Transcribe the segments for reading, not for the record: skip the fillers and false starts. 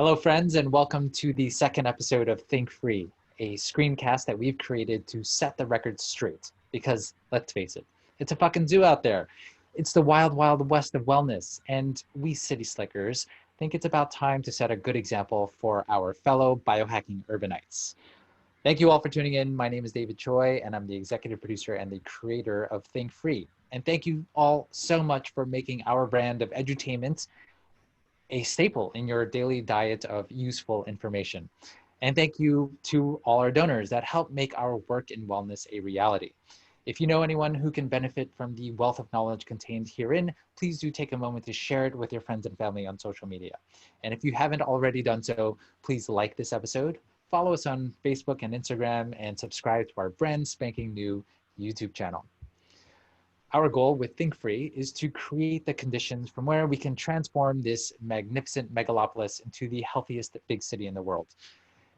Hello, friends, and welcome to the second episode of Think Free, a screencast that we've created to set the record straight. Because, let's face it, it's a fucking zoo out there. It's the wild, wild west of wellness, and we city slickers think it's about time to set a good example for our fellow biohacking urbanites. Thank you all for tuning in. My name is David Choi, and I'm the executive producer and the creator of Think Free. And thank you all so much for making our brand of edutainment a staple in your daily diet of useful information. And thank you to all our donors that help make our work in wellness a reality. If you know anyone who can benefit from the wealth of knowledge contained herein, please do take a moment to share it with your friends and family on social media. And if you haven't already done so, please like this episode, follow us on Facebook and Instagram, and subscribe to our brand spanking new YouTube channel. Our goal with Think Free is to create the conditions from where we can transform this magnificent megalopolis into the healthiest big city in the world.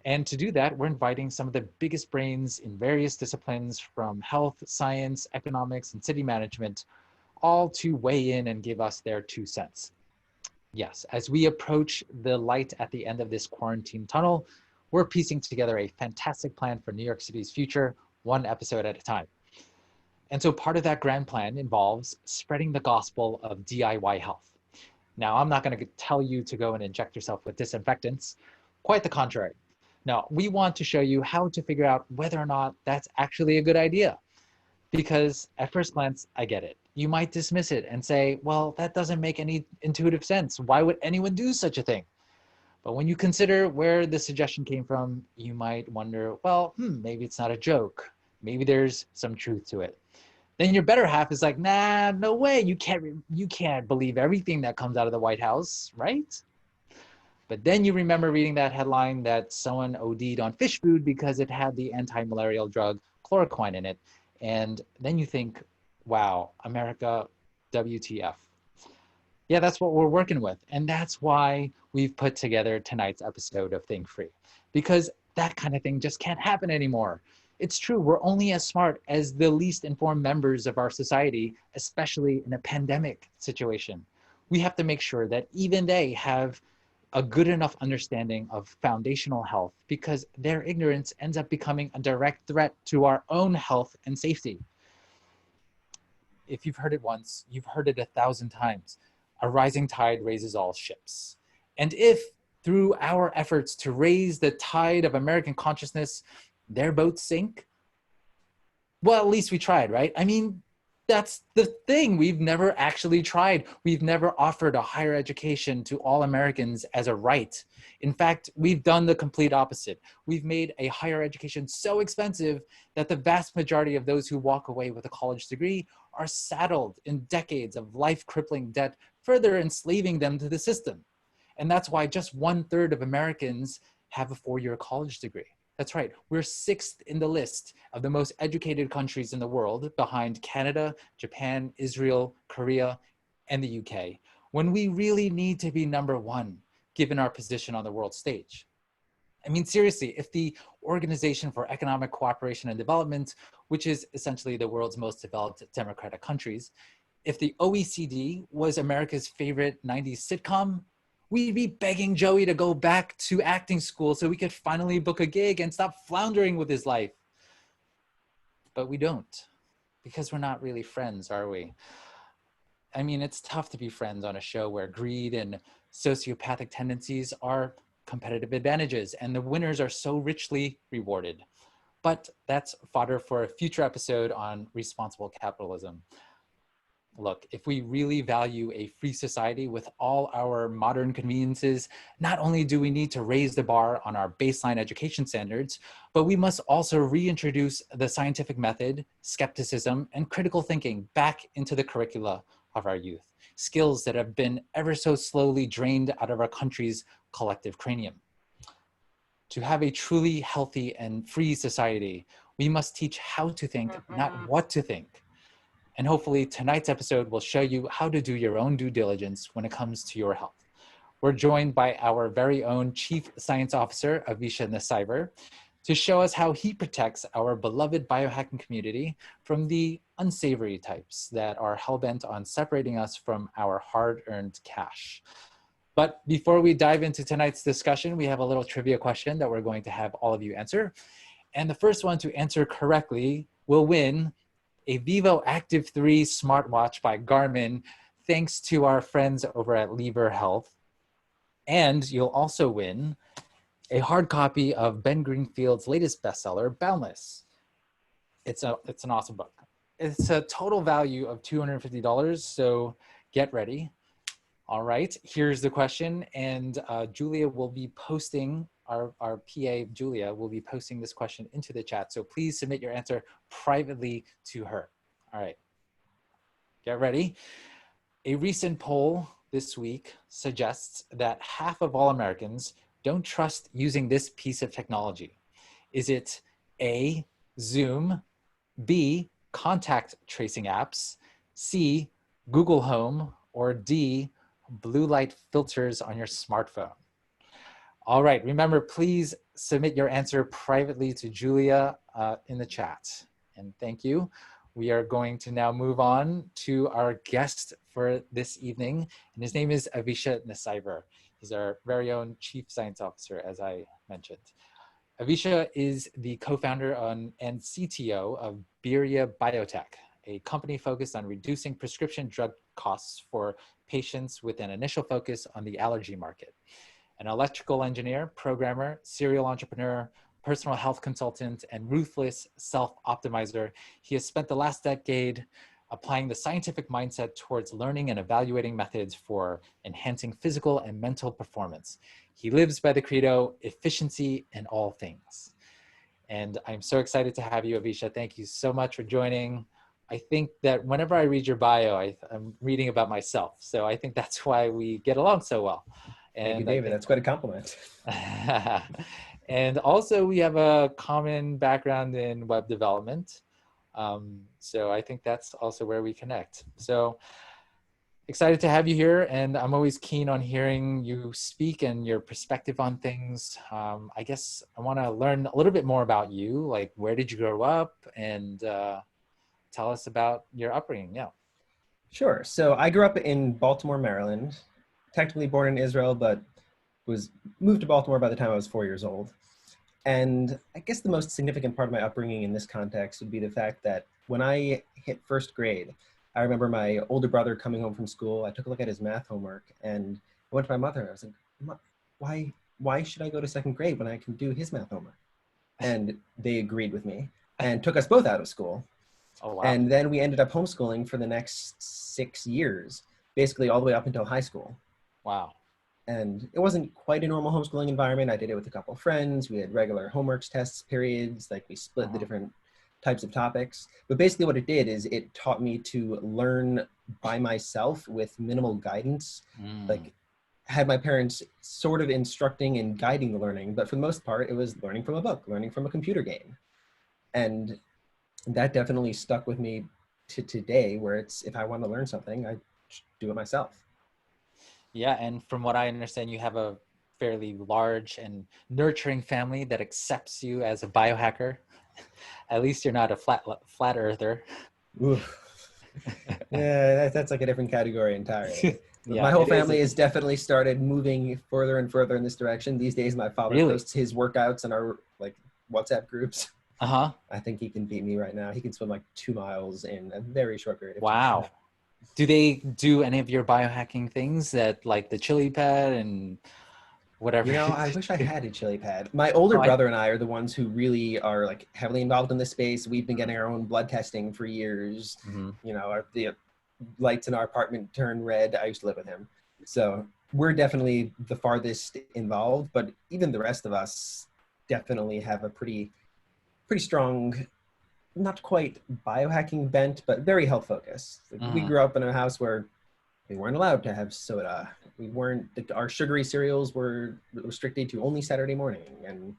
And to do that, we're inviting some of the biggest brains in various disciplines from health, science, economics, and city management, all to weigh in and give us their 2 cents. Yes, as we approach the light at the end of this quarantine tunnel, we're piecing together a fantastic plan for New York City's future, one episode at a time. And so part of that grand plan involves spreading the gospel of DIY health. Now, I'm not going to tell you to go and inject yourself with disinfectants. Quite the contrary. No, we want to show you how to figure out whether or not that's actually a good idea. Because at first glance, I get it. You might dismiss it and say, well, that doesn't make any intuitive sense. Why would anyone do such a thing? But when you consider where the suggestion came from, you might wonder, well, maybe it's not a joke. Maybe there's some truth to it. Then your better half is like, nah, no way. You can't believe everything that comes out of the White House, right? But then you remember reading that headline that someone OD'd on fish food because it had the anti-malarial drug chloroquine in it. And then you think, wow, America, WTF. Yeah, that's what we're working with. And that's why we've put together tonight's episode of Think Free, because that kind of thing just can't happen anymore. It's true, we're only as smart as the least informed members of our society, especially in a pandemic situation. We have to make sure that even they have a good enough understanding of foundational health, because their ignorance ends up becoming a direct threat to our own health and safety. If you've heard it once, you've heard it 1,000 times. A rising tide raises all ships. And if through our efforts to raise the tide of American consciousness, their boats sink, well, at least we tried, right? I mean, that's the thing. We've never actually tried. We've never offered a higher education to all Americans as a right. In fact, we've done the complete opposite. We've made a higher education so expensive that the vast majority of those who walk away with a college degree are saddled in decades of life-crippling debt, further enslaving them to the system. And that's why just 1/3 of Americans have a 4-year college degree. That's right, we're 6th in the list of the most educated countries in the world, behind Canada, Japan, Israel, Korea, and the UK, when we really need to be number 1, given our position on the world stage. I mean, seriously, if the Organization for Economic Cooperation and Development, which is essentially the world's most developed democratic countries, if the OECD was America's favorite 90s sitcom, we'd be begging Joey to go back to acting school so we could finally book a gig and stop floundering with his life. But we don't, because we're not really friends, are we? I mean, it's tough to be friends on a show where greed and sociopathic tendencies are competitive advantages and the winners are so richly rewarded. But that's fodder for a future episode on responsible capitalism. Look, if we really value a free society with all our modern conveniences, not only do we need to raise the bar on our baseline education standards, but we must also reintroduce the scientific method, skepticism, and critical thinking back into the curricula of our youth, skills that have been ever so slowly drained out of our country's collective cranium. To have a truly healthy and free society, we must teach how to think, not what to think. And hopefully tonight's episode will show you how to do your own due diligence when it comes to your health. We're joined by our very own Chief Science Officer, Avisha NessAiver, to show us how he protects our beloved biohacking community from the unsavory types that are hellbent on separating us from our hard-earned cash. But before we dive into tonight's discussion, we have a little trivia question that we're going to have all of you answer. And the first one to answer correctly will win a Vivo Active 3 smartwatch by Garmin, thanks to our friends over at Lever Health. And you'll also win a hard copy of Ben Greenfield's latest bestseller, Boundless. It's an awesome book. It's a total value of $250, so get ready. All right, here's the question, and Julia will be posting, our PA, Julia, will be posting this question into the chat, so please submit your answer privately to her. All right, get ready. A recent poll this week suggests that half of all Americans don't trust using this piece of technology. Is it A, Zoom, B, contact tracing apps, C, Google Home, or D, blue light filters on your smartphone? All right, remember, please submit your answer privately to Julia in the chat. And thank you. We are going to now move on to our guest for this evening, and his name is Avisha NessAiver. He's our very own Chief Science Officer, as I mentioned. Avisha is the co-founder and CTO of Birya Biotech, a company focused on reducing prescription drug costs for patients with an initial focus on the allergy market. An electrical engineer, programmer, serial entrepreneur, personal health consultant, and ruthless self-optimizer, he has spent the last decade applying the scientific mindset towards learning and evaluating methods for enhancing physical and mental performance. He lives by the credo, efficiency in all things. And I'm so excited to have you, Avisha. Thank you so much for joining. I think that whenever I read your bio, I'm reading about myself. So I think that's why we get along so well. And thank you, David. That's quite a compliment. And also we have a common background in web development. So I think that's also where we connect. So excited to have you here, and I'm always keen on hearing you speak and your perspective on things. I guess I want to learn a little bit more about you, like where did you grow up, and tell us about your upbringing. Yeah. Sure. So I grew up in Baltimore, Maryland, technically born in Israel, but was moved to Baltimore by the time I was 4 years old. And I guess the most significant part of my upbringing in this context would be the fact that when I hit first grade, I remember my older brother coming home from school. I took a look at his math homework and I went to my mother and I was like, why should I go to second grade when I can do his math homework? And they agreed with me and took us both out of school. Oh, wow. And then we ended up homeschooling for the next 6 years, basically all the way up until high school. Wow. And it wasn't quite a normal homeschooling environment. I did it with a couple of friends. We had regular homework tests periods, like we split the different types of topics. But basically what it did is it taught me to learn by myself with minimal guidance. Like had my parents sort of instructing and guiding the learning, but for the most part, it was learning from a book, learning from a computer game. And that definitely stuck with me to today, where it's, if I want to learn something, I do it myself. Yeah, and from what I understand, you have a fairly large and nurturing family that accepts you as a biohacker. At least you're not a flat earther. Yeah, that's like a different category entirely. Yeah, my whole family has definitely started moving further and further in this direction. These days, my father posts his workouts in our like WhatsApp groups. I think he can beat me right now. He can swim like 2 miles in a very short period of time. Wow. Do they do any of your biohacking things, that like the chili pad and whatever? You know, I wish I had a chili pad. My older brother and I are the ones who really are like heavily involved in this space. We've been getting our own blood testing for years. You know, the lights in our apartment turn red. I used to live with him. So we're definitely the farthest involved, but even the rest of us definitely have a pretty strong, not quite biohacking bent, but very health focused. Like, we grew up in a house where we weren't allowed to have soda. We weren't, our sugary cereals were restricted to only Saturday morning, and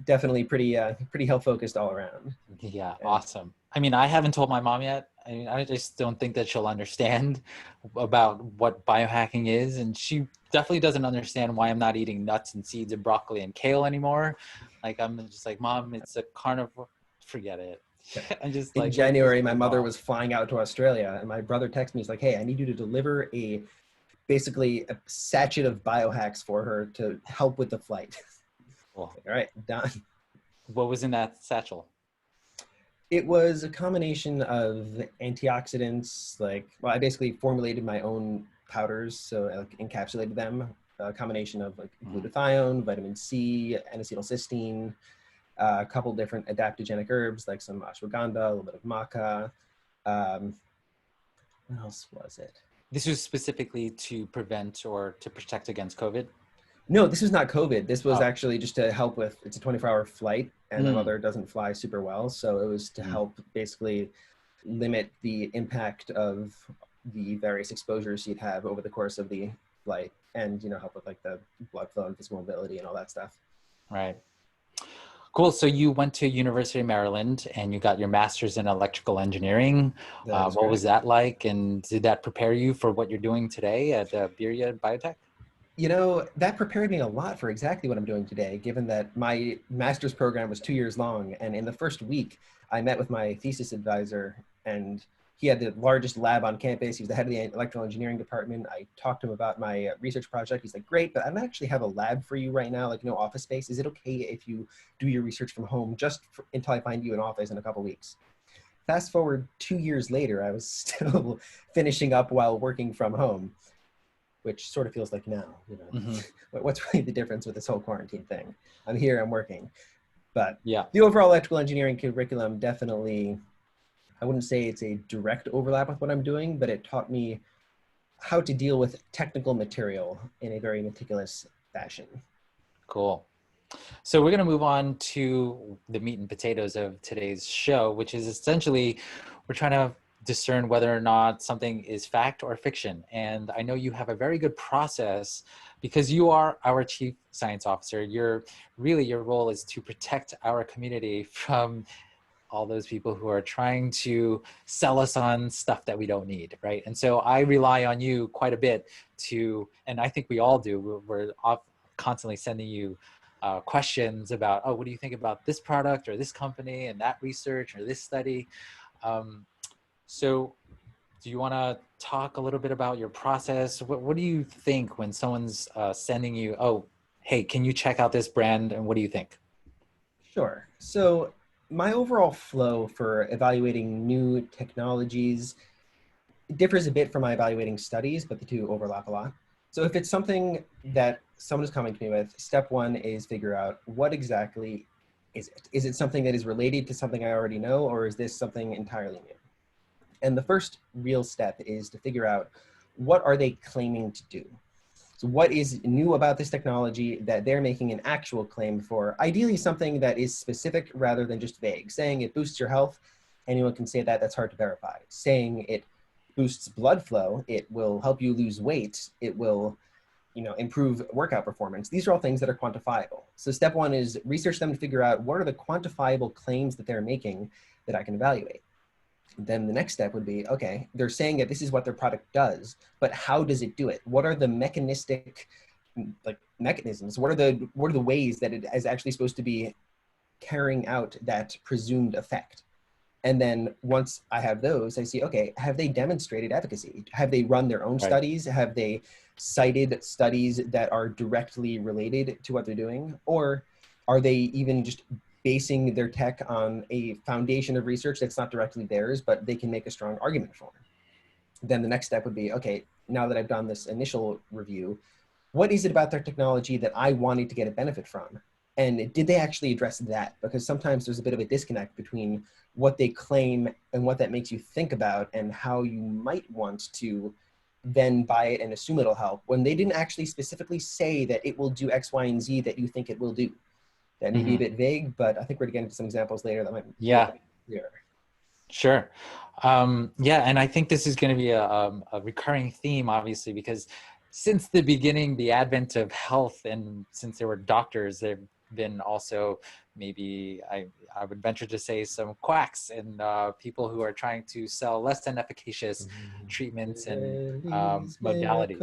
definitely pretty health focused all around. Yeah, awesome. I mean, I haven't told my mom yet. I mean, I just don't think that she'll understand about what biohacking is. And she definitely doesn't understand why I'm not eating nuts and seeds and broccoli and kale anymore. Like, I'm just like, Mom, it's a carnivore. Forget it. I'm just like, in January, my mother was flying out to Australia, and my brother texted me. He's like, "Hey, I need you to deliver a basically a sachet of biohacks for her to help with the flight. Cool. All right, done. What was in that satchel? It was a combination of antioxidants, like, well, I basically formulated my own powders, so I like, encapsulated them. A combination of like glutathione, vitamin C, N-acetylcysteine, a couple different adaptogenic herbs like some ashwagandha, a little bit of maca. What else was it? This was specifically to prevent or to protect against COVID? No, this was not COVID. This was Oh. actually just to help with, it's a 24-hour flight and my mother doesn't fly super well. So it was to help basically limit the impact of the various exposures you'd have over the course of the flight and, you know, help with like the blood flow and physical mobility and all that stuff. Right. Cool. So you went to University of Maryland and you got your master's in electrical engineering. What was that like? And did that prepare you for what you're doing today at Birya Biotech? You know, that prepared me a lot for exactly what I'm doing today, given that my master's program was 2 years long. And in the first week, I met with my thesis advisor and he had the largest lab on campus. He was the head of the electrical engineering department. I talked to him about my research project. He's like, great, but I don't actually have a lab for you right now, like no office space. Is it okay if you do your research from home until I find you an office in a couple weeks? Fast forward 2 years later, I was still finishing up while working from home, which sort of feels like now, you know, what's really the difference with this whole quarantine thing? I'm here, I'm working. But yeah, the overall electrical engineering curriculum definitely, I wouldn't say it's a direct overlap with what I'm doing, but it taught me how to deal with technical material in a very meticulous fashion. Cool. So we're going to move on to the meat and potatoes of today's show, which is essentially we're trying to discern whether or not something is fact or fiction. And I know you have a very good process because you are our chief science officer. Your role is to protect our community from all those people who are trying to sell us on stuff that we don't need, right? And so I rely on you quite a bit to, and I think we all do, we're constantly sending you questions about, oh, what do you think about this product or this company and that research or this study? So do you want to talk a little bit about your process? What do you think when someone's sending you, oh, hey, can you check out this brand? And what do you think? Sure. So my overall flow for evaluating new technologies differs a bit from my evaluating studies, but the two overlap a lot. So if it's something that someone is coming to me with, step one is figure out what exactly is it? Is it something that is related to something I already know, or is this something entirely new? And the first real step is to figure out what are they claiming to do? So what is new about this technology that they're making an actual claim for? Ideally something that is specific rather than just vague. Saying it boosts your health, anyone can say that, that's hard to verify. Saying it boosts blood flow, it will help you lose weight, it will, you know, improve workout performance. These are all things that are quantifiable. So step one is research them to figure out what are the quantifiable claims that they're making that I can evaluate. Then the next step would be, okay, they're saying that this is what their product does, but how does it do it? What are the mechanistic mechanisms? What are the ways that it is actually supposed to be carrying out that presumed effect? And then once I have those, I see, okay, have they demonstrated efficacy? Have they run their own studies? Have they cited studies that are directly related to what they're doing? Or are they even just basing their tech on a foundation of research that's not directly theirs, but they can make a strong argument for? Then the next step would be, okay, now that I've done this initial review, what is it about their technology that I wanted to get a benefit from? And did they actually address that? Because sometimes there's a bit of a disconnect between what they claim and what that makes you think about and how you might want to then buy it and assume it'll help when they didn't actually specifically say that it will do X, Y, and Z that you think it will do. That may be a bit vague, but I think we're going to get into some examples later that might be clearer. Sure. Yeah, and I think this is going to be a recurring theme, obviously, because since the beginning, the advent of health, and since there were doctors, there have been also maybe, I would venture to say, some quacks and people who are trying to sell less than efficacious treatments and modalities.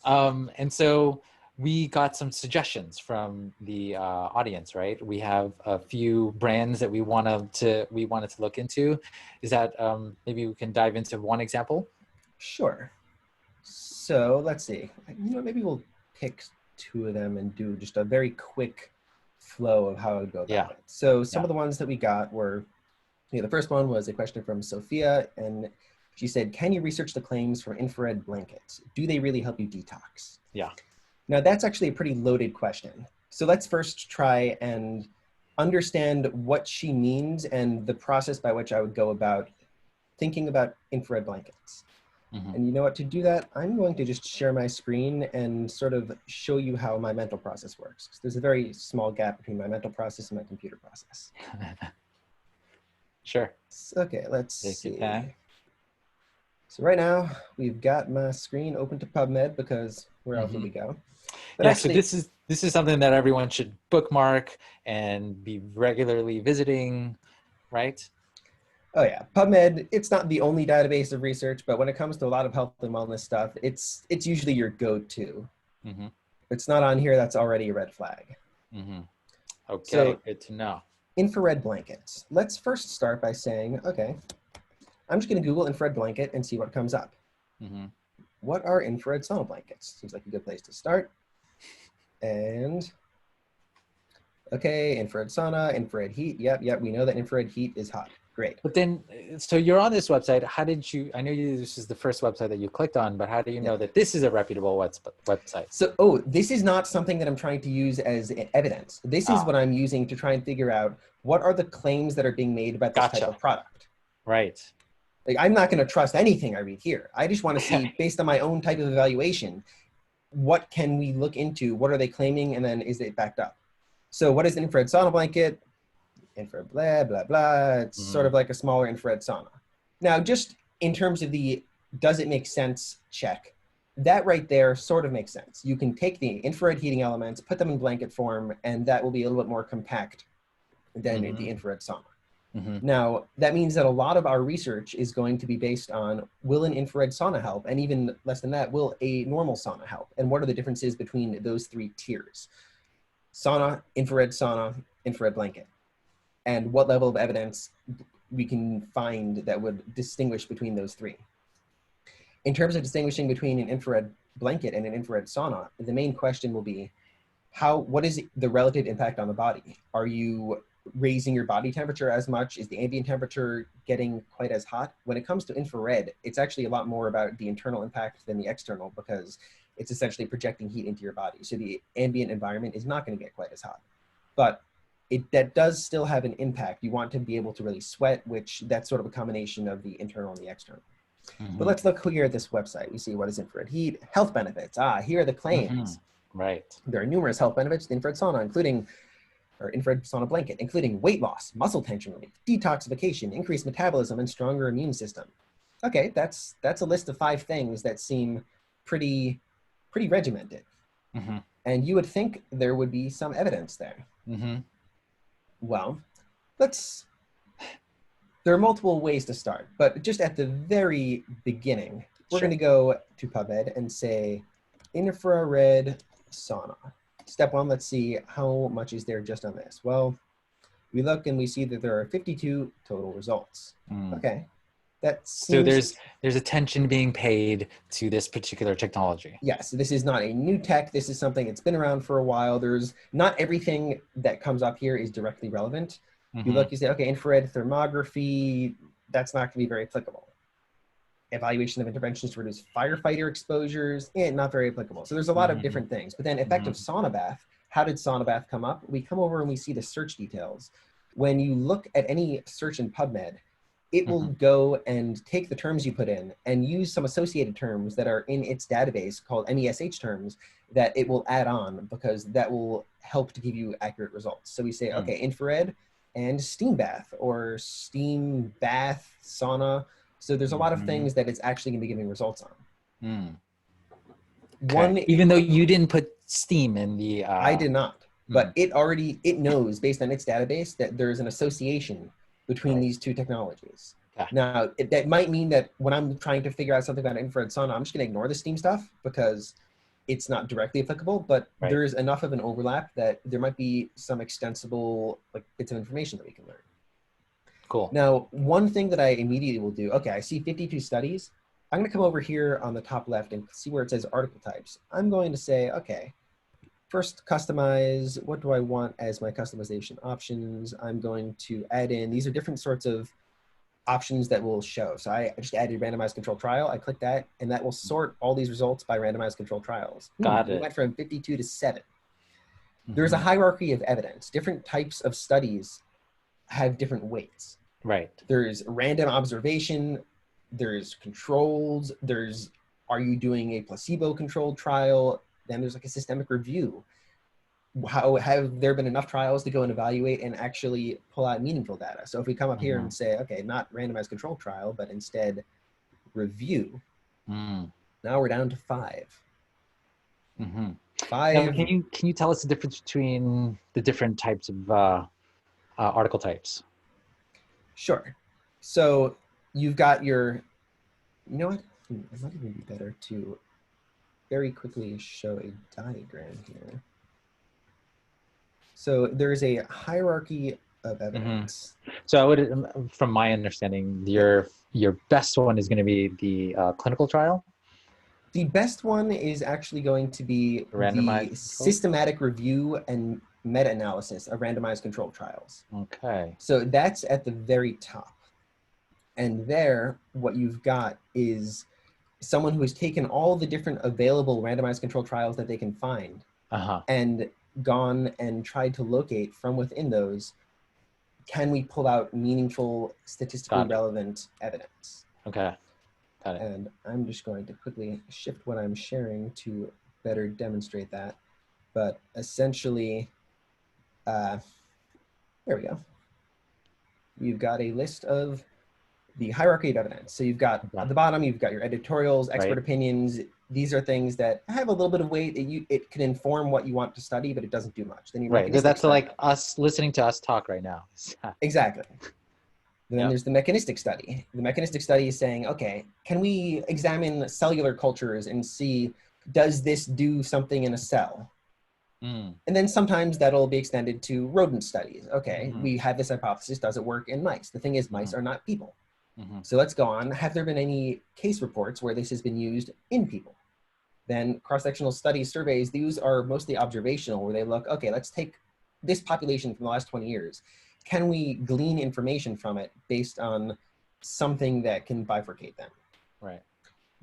And so we got some suggestions from the audience, right? We have a few brands that we wanted to look into. Is that maybe we can dive into one example? Sure. So let's see. Maybe we'll pick two of them and do just a very quick flow of how I would go about it. So some of the ones that we got were, the first one was a question from Sophia, and she said, can you research the claims for infrared blankets? Do they really help you detox? Yeah. Now that's actually a pretty loaded question. So let's first try and understand what she means and the process by which I would go about thinking about infrared blankets. And you know what, to do that, I'm going to just share my screen and sort of show you how my mental process works. There's a very small gap between my mental process and my computer process. Sure. Okay, let's see. So right now, we've got my screen open to PubMed because where else would we go? But actually, so this is something that everyone should bookmark and be regularly visiting, right? Oh yeah, PubMed, it's not the only database of research, but when it comes to a lot of health and wellness stuff, it's usually your go-to. If it's not on here, that's already a red flag. Okay, so, good to know. Infrared blankets. Let's first start by saying, okay, I'm just gonna Google infrared blanket and see what comes up. What are infrared sauna blankets? Seems like a good place to start. And okay, infrared sauna, infrared heat. Yep, we know that infrared heat is hot. Great. But then, so you're on this website. How did you, I know this is the first website that you clicked on, but how do you know that this is a reputable website? So, this is not something that I'm trying to use as evidence. This is what I'm using to try and figure out what are the claims that are being made about this type of product. Right. Like, I'm not going to trust anything I read here. I just want to see, based on my own type of evaluation, what can we look into? What are they claiming? And then is it backed up? So what is an infrared sauna blanket? Infrared blah, blah, blah. It's sort of like a smaller infrared sauna. Now, just in terms of the does it make sense check, that right there sort of makes sense. You can take the infrared heating elements, put them in blanket form, and that will be a little bit more compact than the infrared sauna. Now, that means that a lot of our research is going to be based on, will an infrared sauna help? And even less than that, will a normal sauna help? And what are the differences between those three tiers? Sauna, infrared blanket. And what level of evidence we can find that would distinguish between those three. In terms of distinguishing between an infrared blanket and an infrared sauna, the main question will be, what is the relative impact on the body? Are you raising your body temperature as much? Is the ambient temperature getting quite as hot? When it comes to infrared, it's actually a lot more about the internal impact than the external, because it's essentially projecting heat into your body. So the ambient environment is not going to get quite as hot. But that does still have an impact. You want to be able to really sweat, which that's sort of a combination of the internal and the external. But let's look here at this website. We see what is infrared heat, health benefits. Here are the claims. Right. There are numerous health benefits to infrared sauna, infrared sauna blanket, including weight loss, muscle tension relief, detoxification, increased metabolism, and stronger immune system. Okay, that's a list of 5 things that seem pretty regimented. And you would think there would be some evidence there. Well, there are multiple ways to start, but just at the very beginning, we're going to go to PubMed and say infrared sauna. Step 1, let's see how much is there just on this. Well, we look and we see that there are 52 total results. Okay. So there's attention being paid to this particular technology. Yes, this is not a new tech. This is something that's been around for a while. There's not everything that comes up here is directly relevant. You look, you say, okay, infrared thermography, that's not going to be very applicable. Evaluation of interventions to reduce firefighter exposures, not very applicable. So there's a lot of different things. But then effective sauna bath, how did sauna bath come up? We come over and we see the search details. When you look at any search in PubMed, it will go and take the terms you put in and use some associated terms that are in its database called MESH terms that it will add on, because that will help to give you accurate results. So we say, okay, infrared and steam bath, or steam bath sauna. So there's a lot of things that it's actually going to be giving results on. Okay. Even though you didn't put steam in the... I did not, but it knows based on its database that there's an association between these two technologies. Now, that might mean that when I'm trying to figure out something about infrared sauna, I'm just going to ignore the steam stuff because it's not directly applicable, but there's enough of an overlap that there might be some extensible bits of information that we can learn. Cool. Now, one thing that I immediately will do, okay, I see 52 studies. I'm going to come over here on the top left and see where it says article types. I'm going to say, okay, first customize. What do I want as my customization options? I'm going to add in, these are different sorts of options that will show. So I just added randomized controlled trial. I click that, and that will sort all these results by randomized controlled trials. Got We it. went from 52 to 7. There's a hierarchy of evidence. Different types of studies have different weights. Right. There's random observation, there's controls, there's, are you doing a placebo-controlled trial? Then there's like a systemic review. How have there been enough trials to go and evaluate and actually pull out meaningful data? So if we come up here and say, okay, not randomized controlled trial, but instead review, now we're down to 5. 5. Now, can you tell us the difference between the different types of article types? Sure. So you've got your, you know what? It might even be better to very quickly show a diagram here. So there's a hierarchy of evidence. So I would, from my understanding, your best one is going to be the clinical trial. The best one is actually going to be the systematic review and meta-analysis of randomized controlled trials. Okay. So that's at the very top. And there, what you've got is someone who has taken all the different available randomized controlled trials that they can find and gone and tried to locate from within those, can we pull out meaningful, statistically relevant evidence? Okay. Got it. And I'm just going to quickly shift what I'm sharing to better demonstrate that. But essentially, there we go. You've got a list of the hierarchy of evidence. So you've got at the bottom, you've got your editorials, expert opinions. These are things that have a little bit of weight. It can inform what you want to study, but it doesn't do much. Then that's like us listening to us talk right now. Exactly. Then there's the mechanistic study. The mechanistic study is saying, okay, can we examine cellular cultures and see, does this do something in a cell? And then sometimes that'll be extended to rodent studies. Okay, we have this hypothesis, does it work in mice? The thing is, mice are not people. So let's go on. Have there been any case reports where this has been used in people? Then cross-sectional studies, surveys, these are mostly observational, where they look, okay, let's take this population from the last 20 years. Can we glean information from it based on something that can bifurcate them? Right.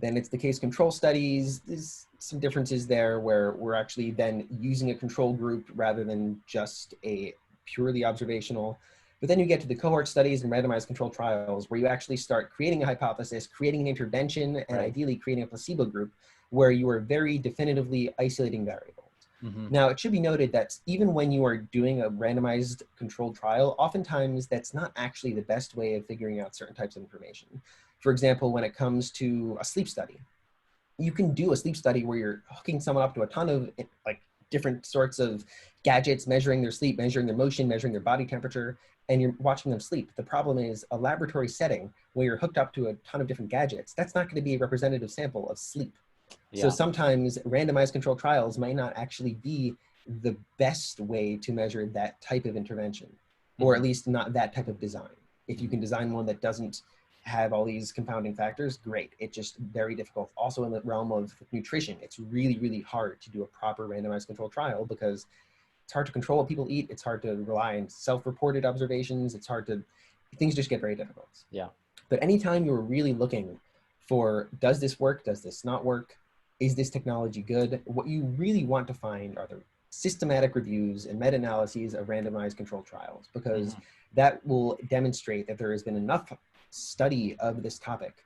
Then it's the case control studies. There's some differences there where we're actually then using a control group rather than just a purely observational. But then you get to the cohort studies and randomized controlled trials where you actually start creating a hypothesis, creating an intervention, and ideally creating a placebo group where you are very definitively isolating variables. Now, it should be noted that even when you are doing a randomized controlled trial, oftentimes that's not actually the best way of figuring out certain types of information. For example, when it comes to a sleep study, you can do a sleep study where you're hooking someone up to a ton of like different sorts of gadgets, measuring their sleep, measuring their motion, measuring their body temperature, and you're watching them sleep. The problem is a laboratory setting where you're hooked up to a ton of different gadgets, that's not going to be a representative sample of sleep. So sometimes randomized controlled trials might not actually be the best way to measure that type of intervention, or at least not that type of design. If you can design one that doesn't have all these confounding factors, great. It's just very difficult. Also in the realm of nutrition, it's really, really hard to do a proper randomized controlled trial because it's hard to control what people eat. It's hard to rely on self-reported observations. It's hard to, things just get very difficult. Yeah. But anytime you're really looking for, does this work? Does this not work? Is this technology good? What you really want to find are the systematic reviews and meta-analyses of randomized controlled trials, because that will demonstrate that there has been enough study of this topic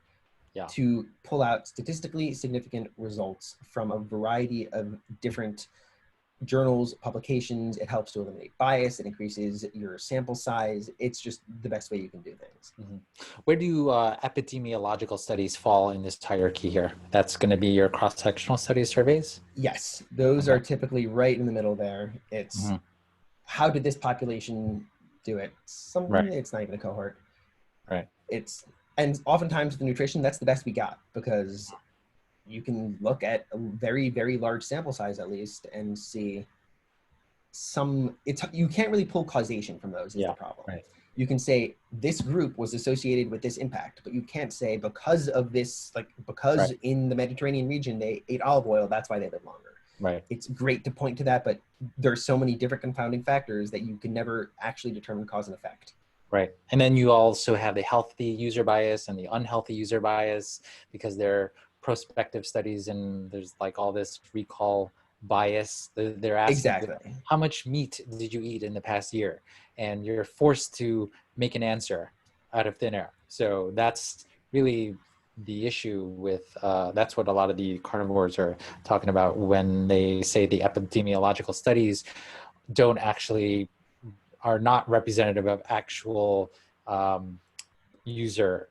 to pull out statistically significant results from a variety of different journals, publications. It helps to eliminate bias. It increases your sample size. It's just the best way you can do things. Where do epidemiological studies fall in this hierarchy here? That's going to be your cross-sectional studies surveys? Yes, those are typically right in the middle there. It's how did this population do it? It's not even a cohort. Right. And oftentimes the nutrition, that's the best we got, because you can look at a very, very large sample size at least and see you can't really pull causation from those is the problem. Right. You can say this group was associated with this impact, but you can't say because of this, like because in the Mediterranean region they ate olive oil, that's why they live longer. Right. It's great to point to that, but there's so many different confounding factors that you can never actually determine cause and effect. Right. And then you also have the healthy user bias and the unhealthy user bias, because they're prospective studies and there's like all this recall bias. They're asking, Exactly. how much meat did you eat in the past year? And you're forced to make an answer out of thin air. So that's really the issue with, that's what a lot of the carnivores are talking about when they say the epidemiological studies don't actually, are not representative of actual user.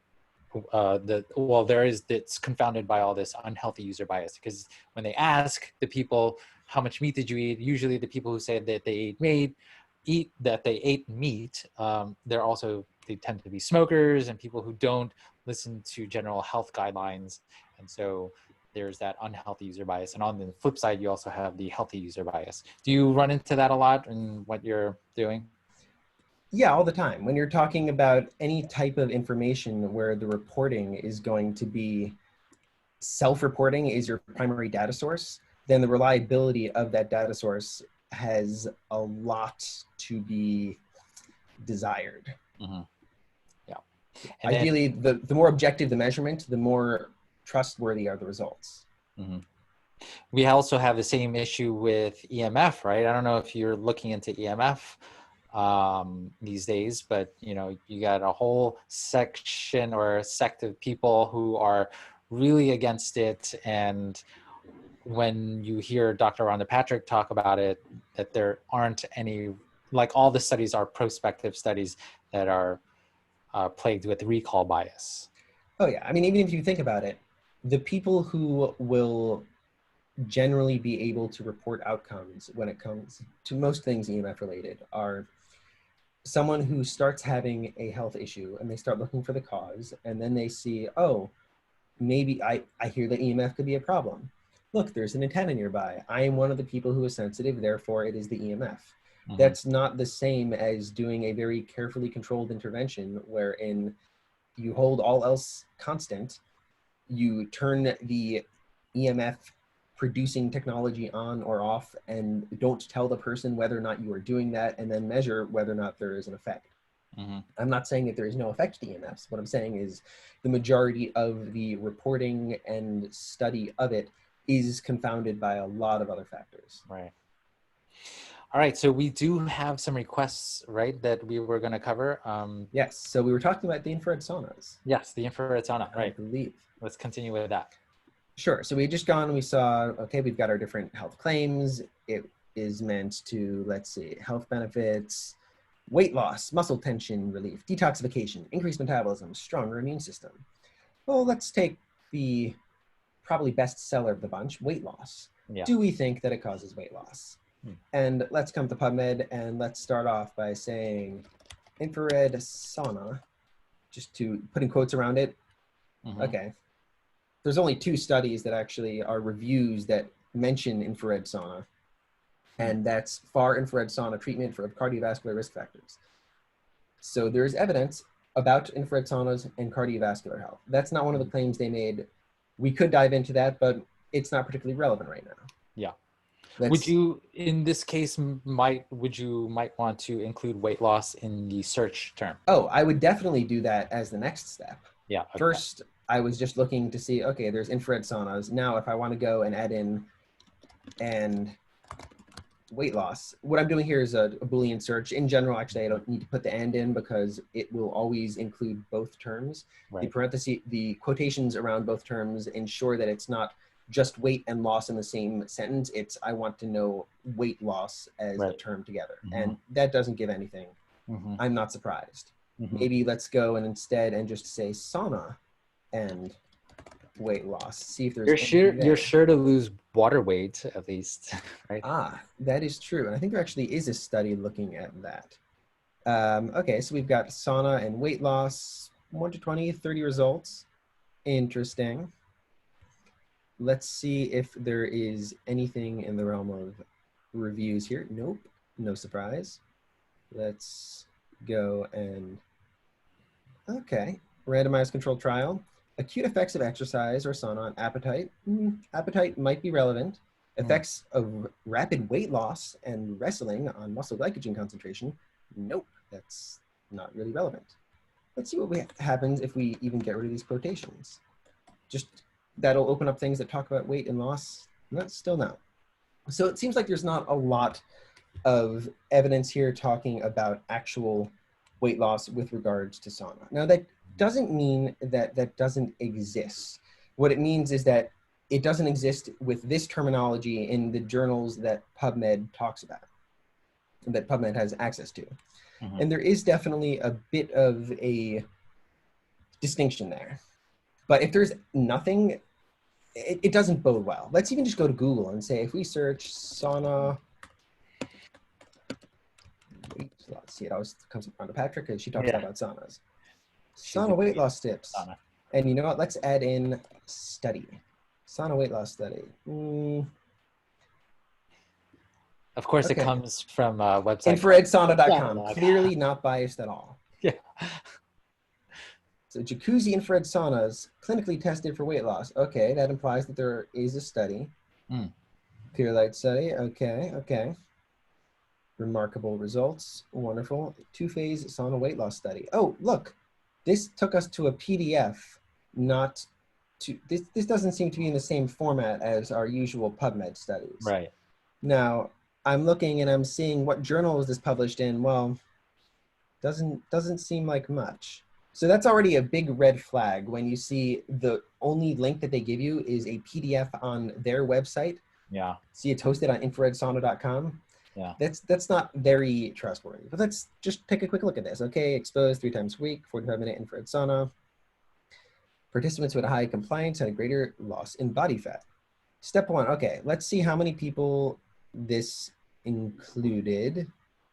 There is, it's confounded by all this unhealthy user bias, because when they ask the people how much meat did you eat, usually the people who say that they ate meat, they tend to be smokers and people who don't listen to general health guidelines, and so there's that unhealthy user bias. And on the flip side, you also have the healthy user bias. Do you run into that a lot in what you're doing? Yeah, all the time. When you're talking about any type of information where the reporting is going to be self-reporting is your primary data source, then the reliability of that data source has a lot to be desired. Mm-hmm. Yeah. And ideally, the more objective the measurement, the more trustworthy are the results. Mm-hmm. We also have the same issue with EMF, right? I don't know if you're looking into EMF these days, but you got a whole section or a sect of people who are really against it. And when you hear Dr. Rhonda Patrick talk about it, that there aren't any, like all the studies are prospective studies that are plagued with recall bias. Oh yeah, I mean, even if you think about it, the people who will generally be able to report outcomes when it comes to most things EMF related are someone who starts having a health issue and they start looking for the cause, and then they see, oh, maybe I hear that EMF could be a problem. Look, there's an antenna nearby. I am one of the people who is sensitive, therefore it is the EMF. Mm-hmm. That's not the same as doing a very carefully controlled intervention wherein you hold all else constant, you turn the EMF producing technology on or off, and don't tell the person whether or not you are doing that, and then measure whether or not there is an effect. Mm-hmm. I'm not saying that there is no effect to EMFs. What I'm saying is the majority of the reporting and study of it is confounded by a lot of other factors. Right. All right, so we do have some requests, right, that we were going to cover. Yes, so we were talking about the infrared saunas. Yes, the infrared sauna, right. I believe. Let's continue with that. Sure, so we had just gone, we saw, okay, we've got our different health claims. It is meant to, let's see, health benefits, weight loss, muscle tension relief, detoxification, increased metabolism, stronger immune system. Well, let's take the probably best seller of the bunch, weight loss. Yeah. Do we think that it causes weight loss? And let's come to PubMed and let's start off by saying infrared sauna, just to put in quotes around it. Mm-hmm. Okay. There's only 2 studies that actually are reviews that mention infrared sauna, and that's far infrared sauna treatment for cardiovascular risk factors. So there's evidence about infrared saunas and cardiovascular health. That's not one of the claims they made. We could dive into that, but it's not particularly relevant right now. Yeah. Would you, in this case, might want to include weight loss in the search term? Oh, I would definitely do that as the next step. Yeah. Okay. First, I was just looking to see, okay, there's infrared saunas. Now, if I want to go and add in and weight loss, what I'm doing here is a Boolean search. In general, actually, I don't need to put the and in because it will always include both terms. Right. The parentheses, the quotations around both terms ensure that it's not just weight and loss in the same sentence. It's, I want to know weight loss as a term together. Mm-hmm. And that doesn't give anything. Mm-hmm. I'm not surprised. Mm-hmm. Maybe let's go and instead and just say sauna and weight loss. See if there's you're sure to lose water weight at least, right? That is true. And I think there actually is a study looking at that. Okay, so we've got sauna and weight loss, 1 to 20, 30 results. Interesting. Let's see if there is anything in the realm of reviews here. Nope, no surprise. Let's go and, okay, randomized controlled trial. Acute effects of exercise or sauna on appetite. Appetite might be relevant. Effects of rapid weight loss and wrestling on muscle glycogen concentration. Nope, that's not really relevant. Let's see what happens if we even get rid of these quotations. Just that'll open up things that talk about weight and loss. Still no. So it seems like there's not a lot of evidence here talking about actual weight loss with regards to sauna. Now that doesn't mean that that doesn't exist. What it means is that it doesn't exist with this terminology in the journals that PubMed talks about, that PubMed has access to. And there is definitely a bit of a distinction there. But if there's nothing, it doesn't bode well. Let's even just go to Google and say, if we search sauna, let's see, it always comes up to Patrick because she talks about saunas. Sauna weight loss tips. And you know what? Let's add in study. Sauna weight loss study. Of course, it comes from a website. Infraredsauna.com. Clearly not biased at all. Yeah. So jacuzzi infrared saunas clinically tested for weight loss. Okay, that implies that there is a study. Pure light study. Okay. Remarkable results. Wonderful. 2-phase sauna weight loss study. Oh, look. This took us to a PDF, not to, this doesn't seem to be in the same format as our usual PubMed studies. Right. Now, I'm looking and I'm seeing what journal is this published in. Well, doesn't seem like much. So that's already a big red flag when you see the only link that they give you is a PDF on their website. Yeah. See, it's hosted on infraredsauna.com. Yeah. That's not very trustworthy. But let's just take a quick look at this. Okay, exposed 3 times a week, 45-minute infrared sauna. Participants with a high compliance had a greater loss in body fat. Step 1, okay, let's see how many people this included.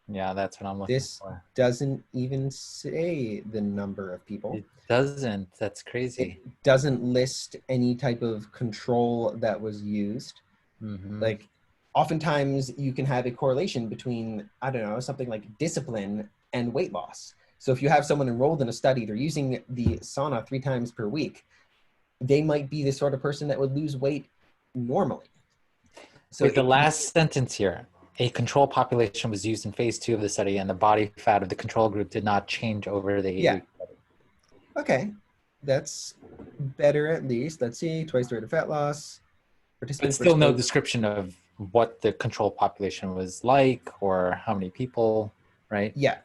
Yeah, that's what I'm looking for. This doesn't even say the number of people. It doesn't. That's crazy. It doesn't list any type of control that was used. Like, oftentimes you can have a correlation between, I don't know, something like discipline and weight loss. So if you have someone enrolled in a study, they're using the sauna 3 times per week, they might be the sort of person that would lose weight normally. So with the last sentence here, a control population was used in phase 2 of the study, and the body fat of the control group did not change over the 8-week study. Okay, that's better at least. Let's see, twice the rate of fat loss. But still no description of what the control population was like or how many people, right? Yeah.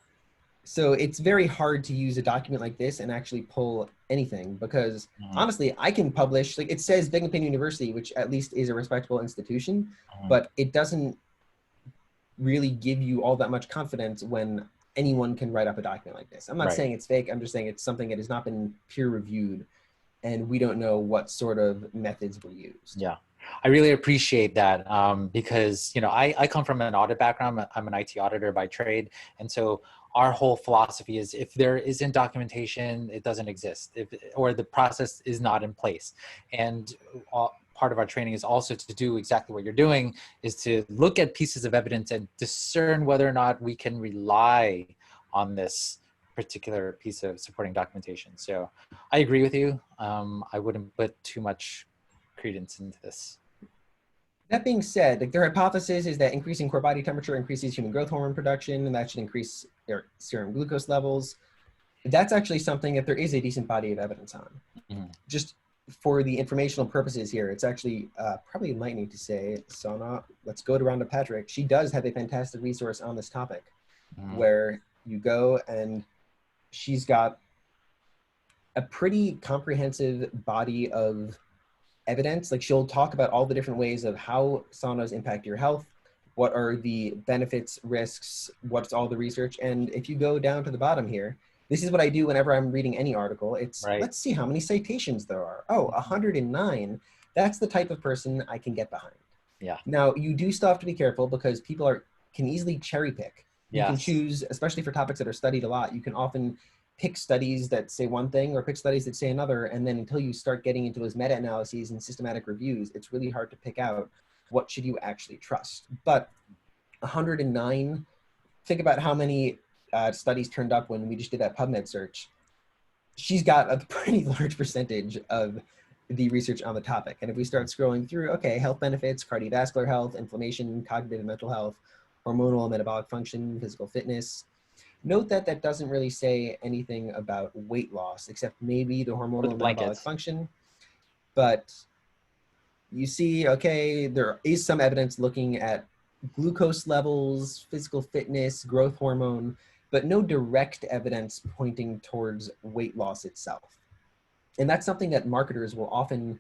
So it's very hard to use a document like this and actually pull anything because honestly, I can publish, like it says Binghamton University, which at least is a respectable institution, but it doesn't really give you all that much confidence when anyone can write up a document like this. I'm not saying it's fake. I'm just saying it's something that has not been peer reviewed and we don't know what sort of methods were used. Yeah. I really appreciate that because, you know, I come from an audit background. I'm an IT auditor by trade. And so our whole philosophy is if there isn't documentation, it doesn't exist, or the process is not in place. And part of our training is also to do exactly what you're doing, is to look at pieces of evidence and discern whether or not we can rely on this particular piece of supporting documentation. So I agree with you. I wouldn't put too much credence into this. That being said, like their hypothesis is that increasing core body temperature increases human growth hormone production, and that should increase their serum glucose levels. That's actually something that there is a decent body of evidence on. Just for the informational purposes here, it's actually probably enlightening to say, Sauna, let's go to Rhonda Patrick. She does have a fantastic resource on this topic where you go and she's got a pretty comprehensive body of evidence. Like she'll talk about all the different ways of how saunas impact your health, what are the benefits, risks, what's all the research. And if you go down to the bottom here, this is what I do whenever I'm reading any article. It's let's see how many citations there are. Oh, 109. That's the type of person I can get behind. Yeah. Now you do still have to be careful because people can easily cherry pick. You can choose, especially for topics that are studied a lot, you can often pick studies that say one thing or pick studies that say another. And then until you start getting into those meta-analyses and systematic reviews, it's really hard to pick out what should you actually trust. But 109, think about how many studies turned up when we just did that PubMed search, she's got a pretty large percentage of the research on the topic. And if we start scrolling through, okay, health benefits, cardiovascular health, inflammation, cognitive and mental health, hormonal and metabolic function, physical fitness, note that that doesn't really say anything about weight loss, except maybe the hormonal and metabolic function. But you see, okay, there is some evidence looking at glucose levels, physical fitness, growth hormone, but no direct evidence pointing towards weight loss itself. And that's something that marketers will often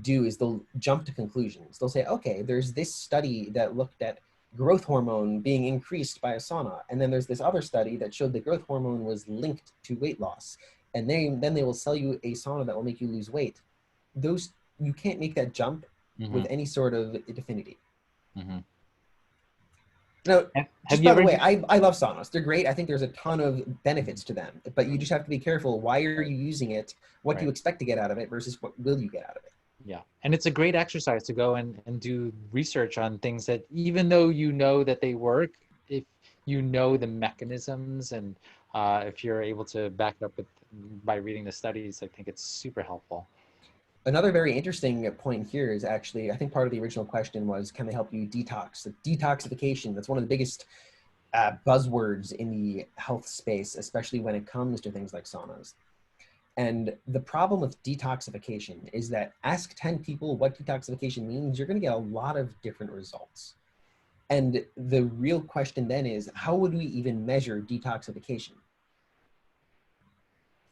do, is they'll jump to conclusions. They'll say, okay, there's this study that looked at growth hormone being increased by a sauna. And then there's this other study that showed that growth hormone was linked to weight loss. And then they will sell you a sauna that will make you lose weight. Those, you can't make that jump with any sort of definity. Now, just by the way, I love saunas. They're great. I think there's a ton of benefits to them, but you just have to be careful. Why are you using it? What do you expect to get out of it versus what will you get out of it? Yeah. And it's a great exercise to go and do research on things that, even though you know that they work, if you know the mechanisms and if you're able to back it up by reading the studies, I think it's super helpful. Another very interesting point here is actually, I think part of the original question was, can they help you detox? The detoxification, that's one of the biggest buzzwords in the health space, especially when it comes to things like saunas. And the problem with detoxification is that ask 10 people what detoxification means, you're going to get a lot of different results. And the real question then is, how would we even measure detoxification?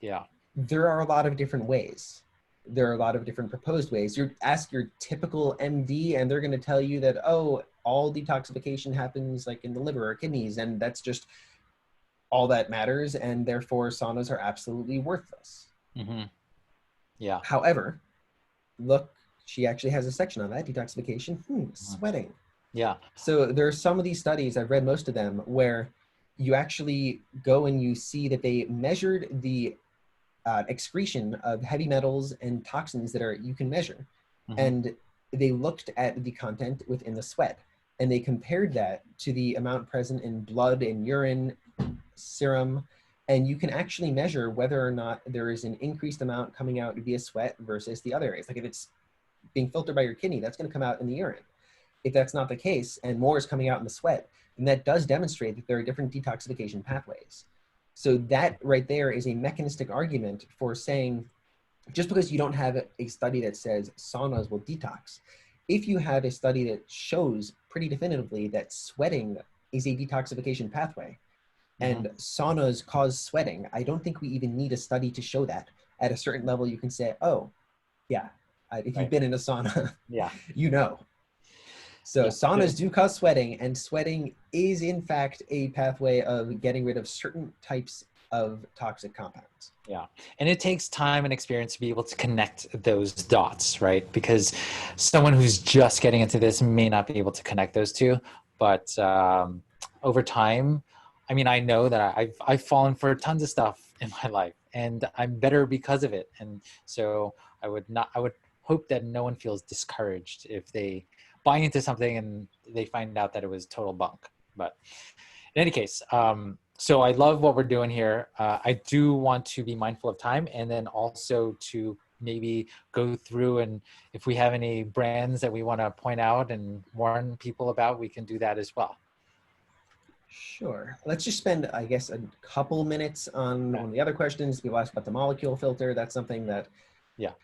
Yeah. There are a lot of different ways. There are a lot of different proposed ways. You ask your typical MD and they're going to tell you that, oh, all detoxification happens like in the liver or kidneys, and that's just all that matters, and therefore saunas are absolutely worthless. Yeah. However, look, she actually has a section on that, detoxification, sweating. Yeah. So there are some of these studies, I've read most of them, where you actually go and you see that they measured the excretion of heavy metals and toxins that you can measure. And they looked at the content within the sweat, and they compared that to the amount present in blood and urine, serum, and you can actually measure whether or not there is an increased amount coming out via sweat versus the other areas. Like if it's being filtered by your kidney, that's going to come out in the urine. If that's not the case and more is coming out in the sweat, then that does demonstrate that there are different detoxification pathways. So that right there is a mechanistic argument for saying, just because you don't have a study that says saunas will detox, if you have a study that shows pretty definitively that sweating is a detoxification pathway, and saunas cause sweating, I don't think we even need a study to show that. At a certain level, you can say, oh, yeah, if you've been in a sauna, you know. So saunas do cause sweating, and sweating is in fact a pathway of getting rid of certain types of toxic compounds. Yeah. And it takes time and experience to be able to connect those dots, right? Because someone who's just getting into this may not be able to connect those two, but over time, I mean, I know that I've fallen for tons of stuff in my life, and I'm better because of it. And so I would hope that no one feels discouraged if they buy into something and they find out that it was total bunk. But in any case, so I love what we're doing here. I do want to be mindful of time, and then also to maybe go through, and if we have any brands that we want to point out and warn people about, we can do that as well. Sure. Let's just spend, I guess, a couple minutes on one of the other questions. People asked about the molecule filter. That's something that,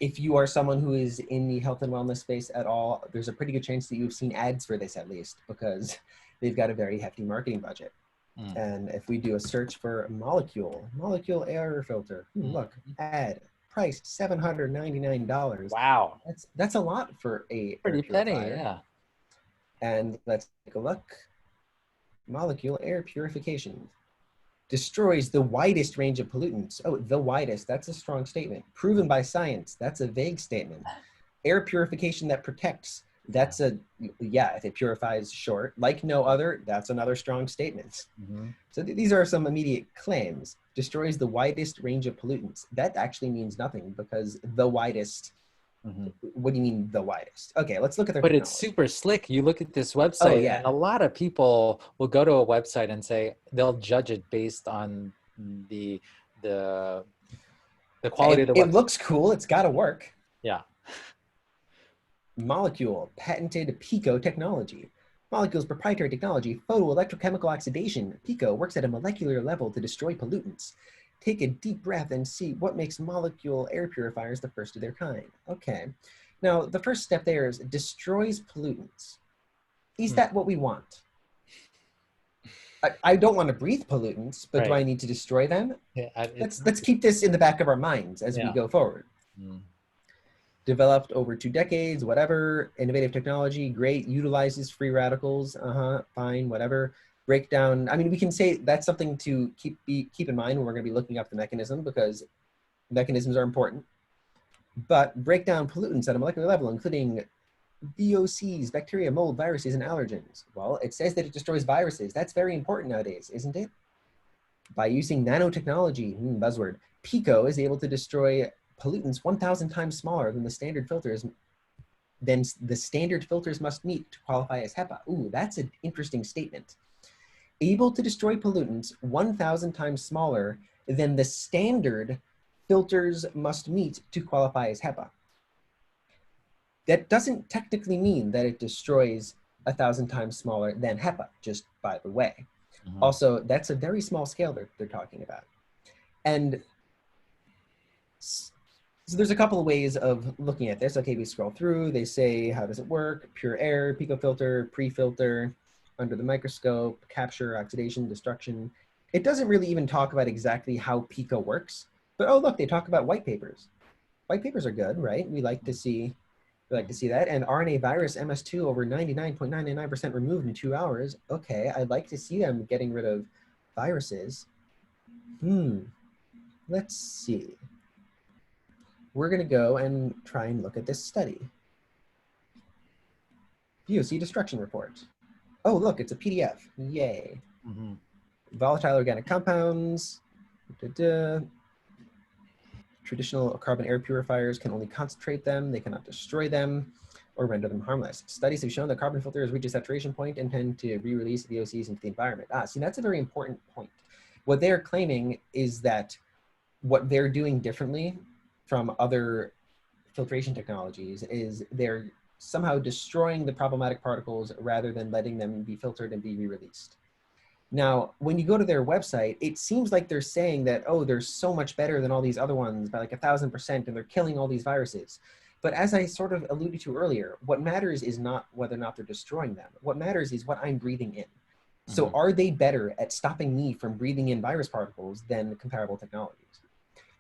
if you are someone who is in the health and wellness space at all, there's a pretty good chance that you've seen ads for this at least, because they've got a very hefty marketing budget. And if we do a search for molecule air filter, look, ad, price $799. Wow. That's a lot for a pretty penny, yeah. And let's take a look. Molecule air purification destroys the widest range of pollutants. Oh, the widest, that's a strong statement. Proven by science, that's a vague statement. Air purification that protects, that's if it purifies, short. Like no other, that's another strong statement. So these are some immediate claims. Destroys the widest range of pollutants. That actually means nothing, because the widest What do you mean the widest? Okay, let's look at their But technology. it's super slick. You look at this website, Oh, yeah. and a lot of people will go to a website and say they'll judge it based on the the quality of the It website. looks cool. It's got to work. Yeah. Molecule, patented PICO technology. Molecule's proprietary technology, photoelectrochemical oxidation. PICO works at a molecular level to destroy pollutants. Take a deep breath and see what makes molecule air purifiers the first of their kind. Okay. Now, the first step there is destroys pollutants. Is that what we want? I don't want to breathe pollutants, but do I need to destroy them? Yeah, Let's keep this in the back of our minds as we go forward. Developed over 2 decades, whatever. Innovative technology, great. Utilizes free radicals, fine, whatever. Breakdown. I mean, we can say that's something to keep in mind when we're going to be looking up the mechanism, because mechanisms are important. But break down pollutants at a molecular level, including VOCs, bacteria, mold, viruses, and allergens. Well, it says that it destroys viruses. That's very important nowadays, isn't it? By using nanotechnology, buzzword, PICO is able to destroy pollutants 1,000 times smaller than the standard filters must meet to qualify as HEPA. Ooh, that's an interesting statement. Able to destroy pollutants 1,000 times smaller than the standard filters must meet to qualify as HEPA. That doesn't technically mean that it destroys 1,000 times smaller than HEPA, just by the way. Also, that's a very small scale they're talking about. And so there's a couple of ways of looking at this. Okay, we scroll through, they say, how does it work? Pure air, pico filter, pre-filter, under the microscope, capture, oxidation, destruction. It doesn't really even talk about exactly how pico works, but oh, look, they talk about white papers. White papers are good, right? We like to see that. And RNA virus MS2 over 99.99% removed in 2 hours. Okay, I'd like to see them getting rid of viruses. Let's see. We're going to go and try and look at this study. VOC destruction report. Oh, look, it's a PDF. Yay. Volatile organic compounds. Traditional carbon air purifiers can only concentrate them. They cannot destroy them or render them harmless. Studies have shown that carbon filters reach a saturation point and tend to re-release VOCs into the environment. See, that's a very important point. What they're claiming is that what they're doing differently from other filtration technologies is they're somehow destroying the problematic particles rather than letting them be filtered and be re-released. Now, when you go to their website, it seems like they're saying that, oh, they're so much better than all these other ones by like 1,000%, and they're killing all these viruses. But as I sort of alluded to earlier, what matters is not whether or not they're destroying them. What matters is what I'm breathing in. So are they better at stopping me from breathing in virus particles than comparable technologies?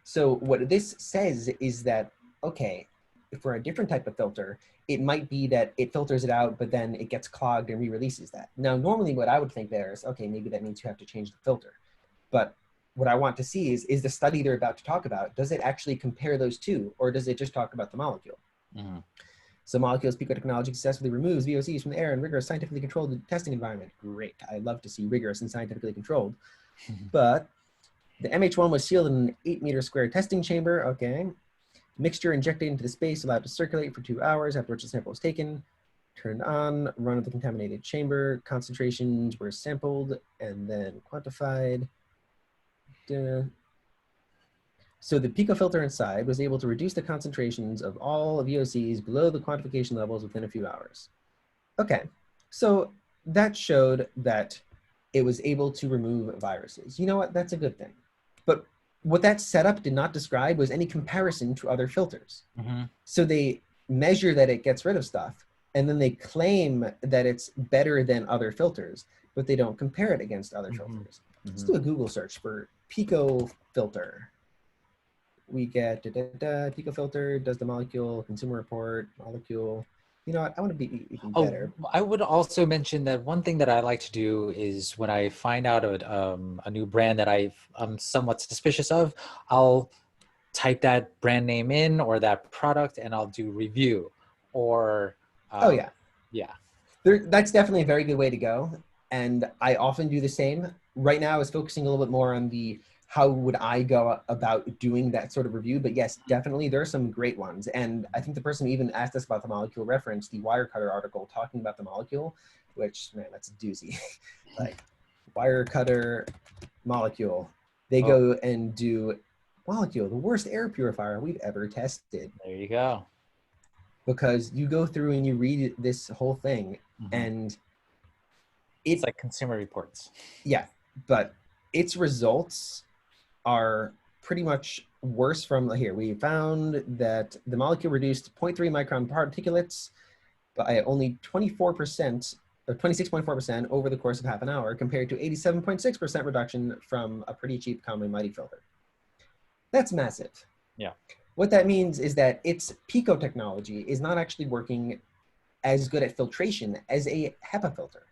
So what this says is that, okay, for a different type of filter, it might be that it filters it out, but then it gets clogged and re-releases that. Now, normally what I would think there is, okay, maybe that means you have to change the filter. But what I want to see is the study they're about to talk about, does it actually compare those two, or does it just talk about the molecule? So molecules PICO technology successfully removes VOCs from the air in rigorous scientifically controlled testing environment. Great, I love to see rigorous and scientifically controlled. But the MH1 was sealed in an 8-meter square testing chamber, okay. Mixture injected into the space, allowed to circulate for 2 hours, after which the sample was taken, turned on, run of the contaminated chamber, concentrations were sampled and then quantified. So the PICO filter inside was able to reduce the concentrations of all VOCs below the quantification levels within a few hours. Okay, so that showed that it was able to remove viruses. You know what, that's a good thing. But what that setup did not describe was any comparison to other filters. So they measure that it gets rid of stuff, and then they claim that it's better than other filters, but they don't compare it against other filters. Let's do a Google search for PICO filter. We get PICO filter, does the molecule, consumer report, molecule. You know what, I want to be even better. I would also mention that one thing that I like to do is when I find out a new brand that I'm somewhat suspicious of, I'll type that brand name in or that product and I'll do review or... That's definitely a very good way to go. And I often do the same. Right now I was focusing a little bit more on the how would I go about doing that sort of review? But yes, definitely there are some great ones. And I think the person who even asked us about the molecule referenced the Wirecutter article talking about the molecule, which, man, that's a doozy. Like, Wirecutter molecule. They go and do molecule, the worst air purifier we've ever tested. There you go. Because you go through and you read this whole thing, and it's like Consumer Reports. Yeah, but its results are pretty much worse from here. We found that the molecule reduced 0.3 micron particulates by only 24%, or 26.4% over the course of half an hour, compared to 87.6% reduction from a pretty cheap Common Mighty filter. That's massive. Yeah. What that means is that its PICO technology is not actually working as good at filtration as a HEPA filter.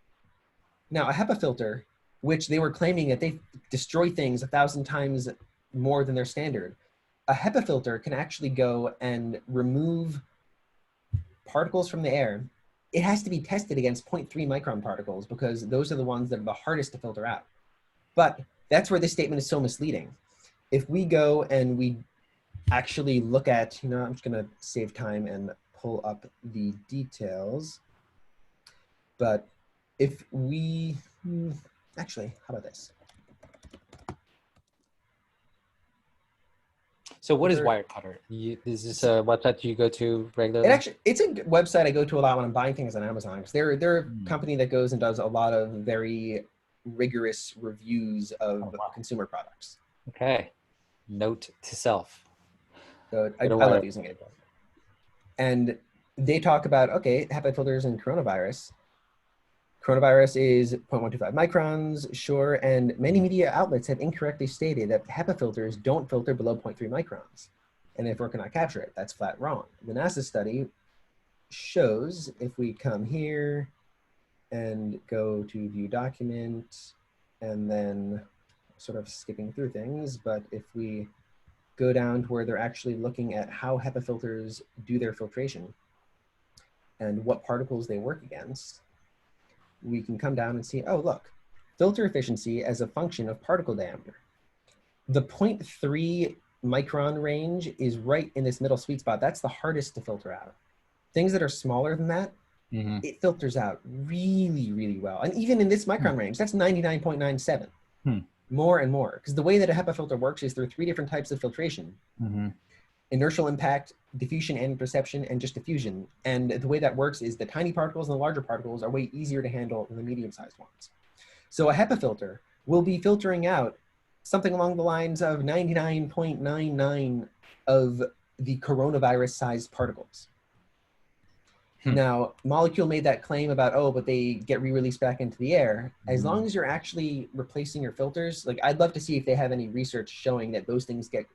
Now, a HEPA filter, which they were claiming that they destroy things 1,000 times more than their standard, a HEPA filter can actually go and remove particles from the air. It has to be tested against 0.3 micron particles because those are the ones that are the hardest to filter out. But that's where this statement is so misleading. If we go and we actually look at, I'm just going to save time and pull up the details. But if we, actually, how about this? So what is Wirecutter? Is this a website you go to regularly? It's a website I go to a lot when I'm buying things on Amazon, because they're a company that goes and does a lot of very rigorous reviews of consumer products. Okay. Note to self. So I love using it. And they talk about, okay, HEPA filters and coronavirus. Coronavirus is 0.125 microns, sure, and many media outlets have incorrectly stated that HEPA filters don't filter below 0.3 microns, and therefore cannot capture it. That's flat wrong. The NASA study shows, if we come here and go to view document, and then sort of skipping through things, but if we go down to where they're actually looking at how HEPA filters do their filtration and what particles they work against, we can come down and see, oh, look, filter efficiency as a function of particle diameter. The 0.3 micron range is right in this middle sweet spot. That's the hardest to filter out. Things that are smaller than that, it filters out really, really well. And even in this micron range, that's 99.97. More and more. Because the way that a HEPA filter works is through 3 different types of filtration. Inertial impact, diffusion and interception, and just diffusion. And the way that works is the tiny particles and the larger particles are way easier to handle than the medium-sized ones. So a HEPA filter will be filtering out something along the lines of 99.99 of the coronavirus-sized particles. Now, Molecule made that claim about, oh, but they get re-released back into the air. As long as you're actually replacing your filters, like, I'd love to see if they have any research showing that those things get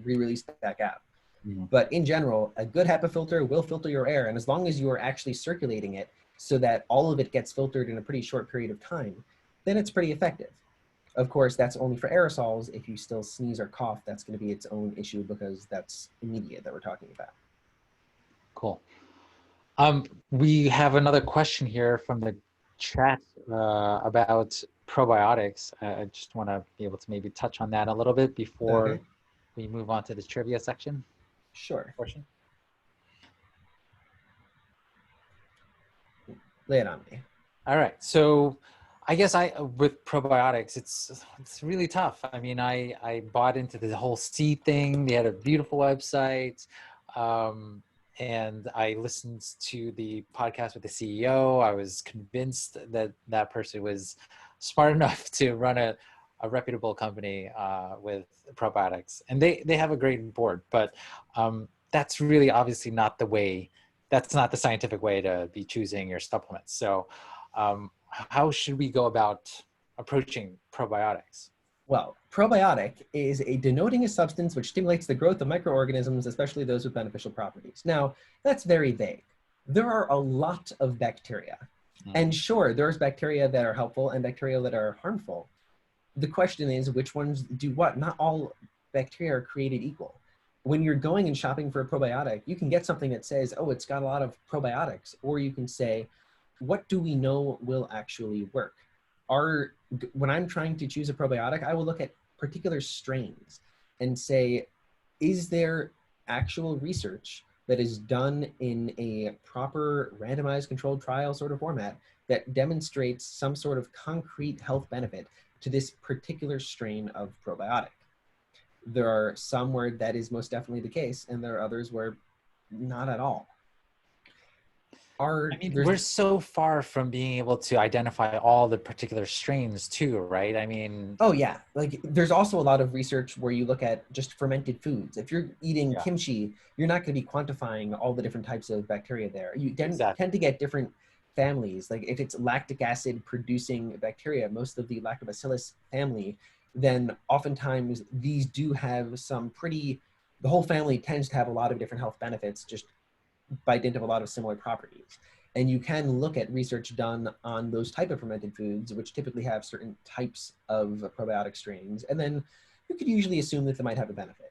re-released back out. But in general, a good HEPA filter will filter your air, and as long as you are actually circulating it so that all of it gets filtered in a pretty short period of time, then it's pretty effective. Of course, that's only for aerosols. If you still sneeze or cough, that's going to be its own issue because that's immediate that we're talking about. Cool. We have another question here from the chat about probiotics. I just want to be able to maybe touch on that a little bit before we move on to the trivia section. Sure. Portion. Lay it on me. All right. So I guess with probiotics, it's really tough. I mean, I bought into the whole seed thing. They had a beautiful website. And I listened to the podcast with the CEO. I was convinced that that person was smart enough to run a reputable company with probiotics. And they have a great board, but that's really obviously not the way, that's not the scientific way to be choosing your supplements. So how should we go about approaching probiotics? Well, probiotic is denoting a substance which stimulates the growth of microorganisms, especially those with beneficial properties. Now, that's very vague. There are a lot of bacteria. And sure, there's bacteria that are helpful and bacteria that are harmful. The question is, which ones do what? Not all bacteria are created equal. When you're going and shopping for a probiotic, you can get something that says, oh, it's got a lot of probiotics. Or you can say, what do we know will actually work? When I'm trying to choose a probiotic, I will look at particular strains and say, is there actual research that is done in a proper randomized controlled trial sort of format that demonstrates some sort of concrete health benefit to this particular strain of probiotic? There are some where that is most definitely the case, and there are others where not at all. I mean, we're so far from being able to identify all the particular strains too, right? I mean... Oh yeah, like there's also a lot of research where you look at just fermented foods. If you're eating kimchi, you're not going to be quantifying all the different types of bacteria there. You tend to get different families. Like if it's lactic acid producing bacteria, most of the lactobacillus family, then oftentimes these do have some pretty, the whole family tends to have a lot of different health benefits just by dint of a lot of similar properties. And you can look at research done on those type of fermented foods, which typically have certain types of probiotic strains. And then you could usually assume that they might have a benefit.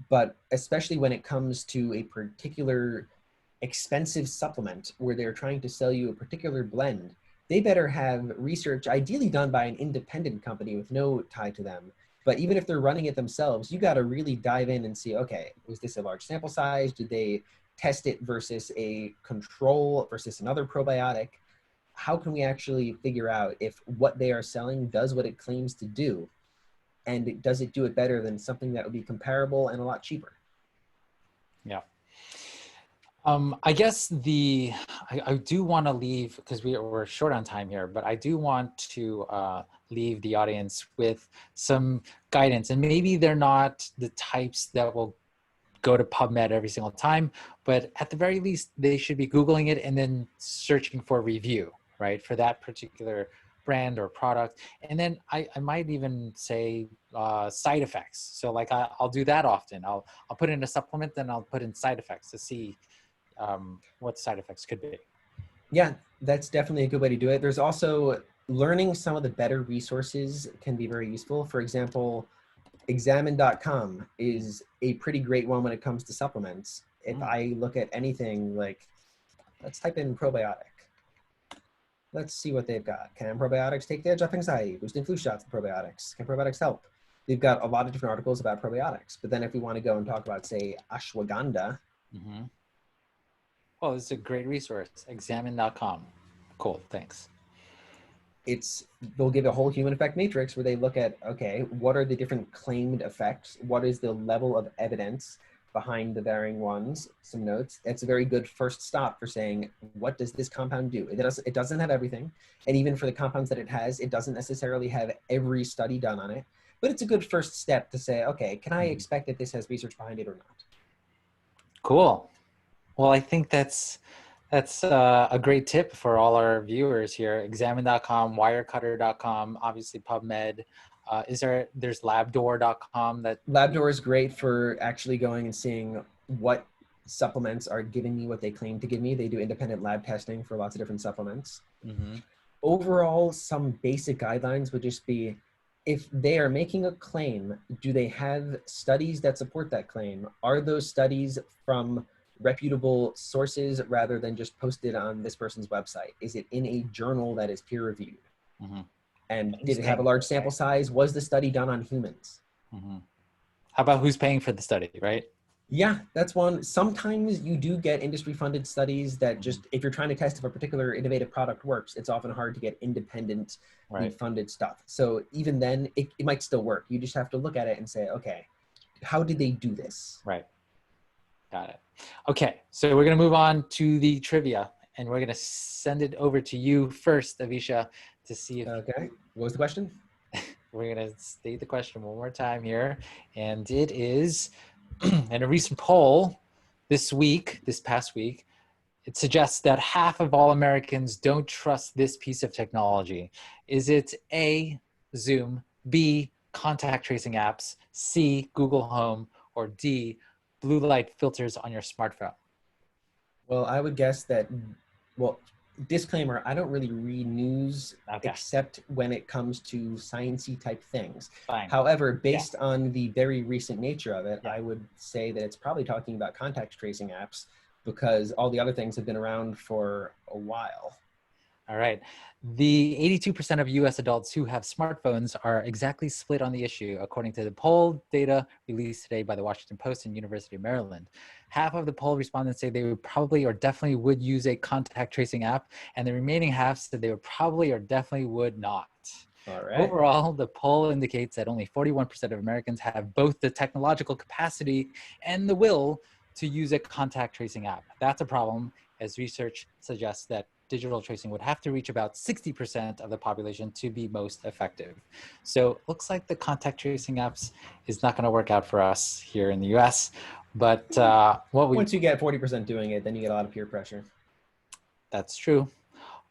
But especially when it comes to a particular expensive supplement where they're trying to sell you a particular blend, they better have research ideally done by an independent company with no tie to them. But even if they're running it themselves, you got to really dive in and see, okay, was this a large sample size? Did they test it versus a control versus another probiotic? How can we actually figure out if what they are selling does what it claims to do? And does it do it better than something that would be comparable and a lot cheaper? Yeah. I guess I do want to leave, because we're short on time here, but I do want to leave the audience with some guidance. And maybe they're not the types that will go to PubMed every single time, but at the very least, they should be Googling it and then searching for a review, right, for that particular brand or product. And then I might even say side effects. So like I'll do that often. I'll put in a supplement, then I'll put in side effects to see what side effects could be. Yeah, that's definitely a good way to do it. There's also learning some of the better resources can be very useful. For example, examine.com is a pretty great one when it comes to supplements. If I look at anything like, let's type in probiotic. Let's see what they've got. Can probiotics take the edge off anxiety? Boosting flu shots with probiotics. Can probiotics help? They've got a lot of different articles about probiotics. But then if we want to go and talk about, say, ashwagandha. Oh, this is a great resource. Examine.com. Cool, thanks. They'll give a whole human effect matrix where they look at, okay, what are the different claimed effects? What is the level of evidence behind the varying ones? Some notes. It's a very good first stop for saying, what does this compound do? It doesn't have everything. And even for the compounds that it has, it doesn't necessarily have every study done on it. But it's a good first step to say, okay, can I expect that this has research behind it or not? Cool. Well, I think that's a great tip for all our viewers here. Examine.com, wirecutter.com, obviously PubMed. There's labdoor.com that... Labdoor is great for actually going and seeing what supplements are giving me what they claim to give me. They do independent lab testing for lots of different supplements. Overall, some basic guidelines would just be, if they are making a claim, do they have studies that support that claim? Are those studies from reputable sources rather than just posted on this person's website? Is it in a journal that is peer reviewed? And did it have a large sample size? Was the study done on humans? How about who's paying for the study, right? Yeah, that's one. Sometimes you do get industry funded studies that just, if you're trying to test if a particular innovative product works, it's often hard to get independent funded stuff. So even then it might still work. You just have to look at it and say, okay, how did they do this? Right. Got it. Okay, so we're going to move on to the trivia, and we're going to send it over to you first, Avisha, to see if... Okay, what was the question? We're going to state the question one more time here, and it is, in a recent poll this past week, it suggests that half of all Americans don't trust this piece of technology. Is it A, Zoom, B, contact tracing apps, C, Google Home, or D, blue light filters on your smartphone? Well, I would guess that, well, disclaimer, I don't really read news except when it comes to sciencey type things. Fine. However, based on the very recent nature of it, I would say that it's probably talking about contact tracing apps, because all the other things have been around for a while. All right. The 82% of US adults who have smartphones are exactly split on the issue, according to the poll data released today by the Washington Post and University of Maryland. Half of the poll respondents say they would probably or definitely would use a contact tracing app, and the remaining half said they would probably or definitely would not. All right. Overall, the poll indicates that only 41% of Americans have both the technological capacity and the will to use a contact tracing app. That's a problem, as research suggests that digital tracing would have to reach about 60% of the population to be most effective. So looks like the contact tracing apps is not going to work out for us here in the US. But once you get 40% doing it, then you get a lot of peer pressure. That's true.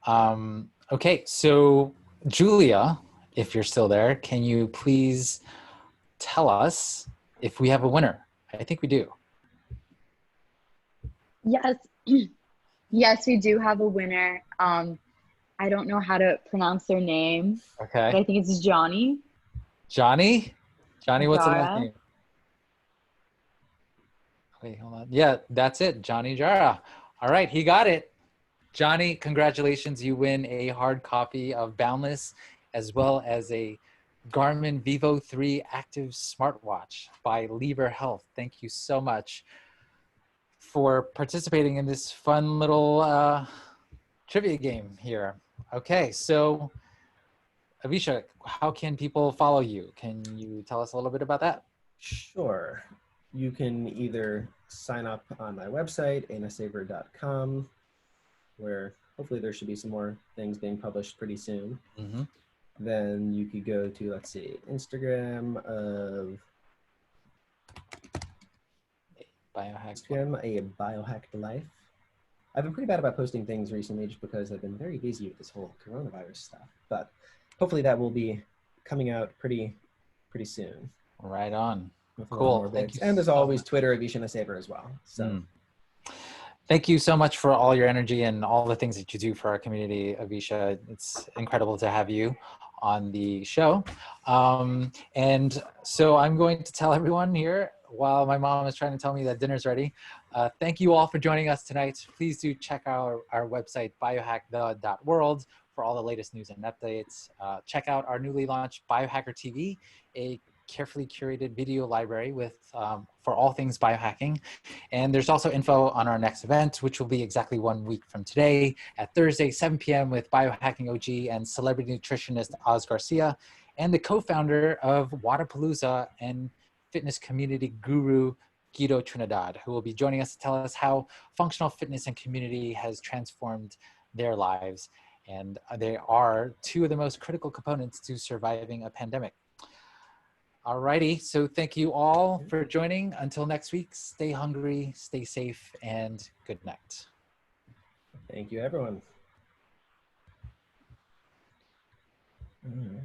Okay, so Julia, if you're still there, can you please tell us if we have a winner? I think we do. Yes. Yes, we do have a winner. I don't know how to pronounce their name. Okay. But I think it's Johnny. Johnny? Johnny, what's the Jara. last name? Wait, hold on. Yeah, that's it. Johnny Jara. All right, he got it. Johnny, congratulations. You win a hard copy of Boundless as well as a Garmin Vivo 3 Active Smartwatch by Lever Health. Thank you so much for participating in this fun little trivia game here. Okay, so Avisha, how can people follow you? Can you tell us a little bit about that? Sure. You can either sign up on my website, NessAiver.com, where hopefully there should be some more things being published pretty soon. Mm-hmm. Then you could go to, let's see, Instagram of a biohacked life. I've been pretty bad about posting things recently just because I've been very busy with this whole coronavirus stuff, but hopefully that will be coming out pretty soon. Right on. Cool. Thank you. And there's always Twitter, Avisha NessAiver as well. So. Thank you so much for all your energy and all the things that you do for our community, Avisha. It's incredible to have you on the show. And so I'm going to tell everyone here while my mom is trying to tell me that dinner's ready. Thank you all for joining us tonight. Please do check out our website, biohackthe.world, for all the latest news and updates. Check out our newly launched Biohacker TV, a carefully curated video library with for all things biohacking. And there's also info on our next event, which will be exactly 1 week from today at Thursday, 7 p.m. with biohacking OG and celebrity nutritionist Oz Garcia, and the co-founder of Waterpalooza and fitness community guru Guido Trinidad, who will be joining us to tell us how functional fitness and community has transformed their lives. And they are two of the most critical components to surviving a pandemic. Alrighty, so thank you all for joining. Until next week, stay hungry, stay safe, and good night. Thank you, everyone. All right.